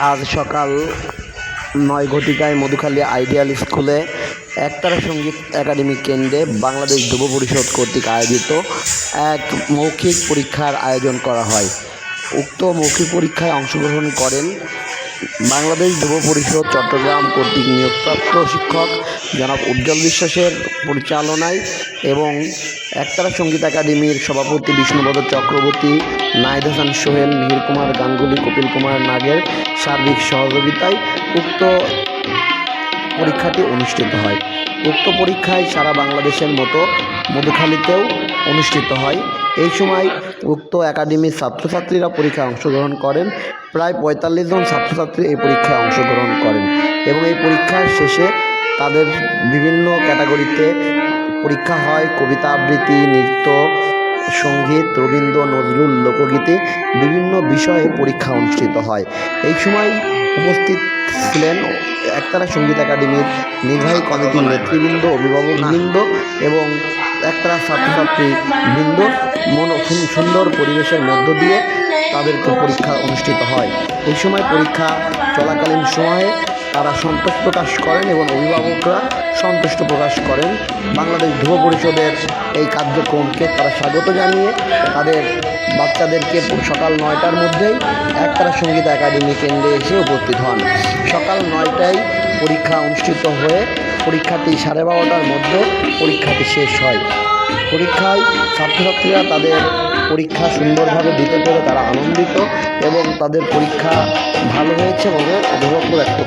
আজ সকাল ৯ ঘটিকায় মধুখালী আইডিয়াল স্কুলে একতারা সঙ্গীত একাডেমি কেন্দ্রে বাংলাদেশ যুব পরিষদ কর্তৃক আয়োজিত এক মৌখিক পরীক্ষার আয়োজন করা হয়। উক্ত মৌখিক পরীক্ষায় অংশগ্রহণ করেন বাংলাদেশ যুব পরিষদ চট্টগ্রাম কর্তৃক নিয়োগপ্রাপ্ত শিক্ষক জনাব উজ্জ্বল বিশ্বাসের পরিচালনায় এবং একতারা সঙ্গীত একাডেমির সভাপতি বিষ্ণুপদ চক্রবর্তী, নাহিদ হাসান সোহেল, মিহির কুমার গাঙ্গুলি, কপিল কুমার নাগের সার্বিক সহযোগিতায় উক্ত পরীক্ষাটি অনুষ্ঠিত হয়। উক্ত পরীক্ষায় সারা বাংলাদেশের মতো মধুখালীতেও অনুষ্ঠিত হয়। এই সময় উক্ত একাডেমির ছাত্রছাত্রীরা পরীক্ষায় অংশগ্রহণ করেন। প্রায় ৪৫ জন ছাত্রছাত্রী এই পরীক্ষায় অংশগ্রহণ করেন এবং এই পরীক্ষার শেষে তাদের বিভিন্ন ক্যাটাগরিতে পরীক্ষা হয়। কবিতা আবৃত্তি, নৃত্য, সঙ্গীত, রবীন্দ্র, নজরুল, লোকগীতি বিভিন্ন বিষয়ে পরীক্ষা অনুষ্ঠিত হয়। এই সময় উপস্থিত ছিলেন একতারা সঙ্গীত একাডেমির নির্বাহী কমিটির নেতৃবৃন্দ, অভিভাবকবৃন্দ এবং একতারা ছাত্রছাত্রীবৃন্দ। সুন্দর পরিবেশের মধ্য দিয়ে তাদেরকে পরীক্ষা অনুষ্ঠিত হয়। এই সময় পরীক্ষা চলাকালীন সময়ে তারা সন্তোষ প্রকাশ করেন এবং অভিভাবকরা সন্তুষ্ট প্রকাশ করেন। বাংলাদেশ যুব পরিষদের এই কার্যক্রমকে তারা স্বাগত জানিয়ে তাদের বাচ্চাদেরকে সকাল ৯টার মধ্যেই একতারা সঙ্গীত একাডেমি কেন্দ্রে এসে উপস্থিত হন। সকাল ৯টায় পরীক্ষা অনুষ্ঠিত হয়ে পরীক্ষাটি 12:30টার মধ্যে পরীক্ষাটি শেষ হয়। পরীক্ষায় ছাত্রছাত্রীরা তাদের পরীক্ষা সুন্দরভাবে দিতে পেরে তারা আনন্দিত এবং তাদের পরীক্ষা ভালো হয়েছে বলে অভিভাবক ব্যক্ত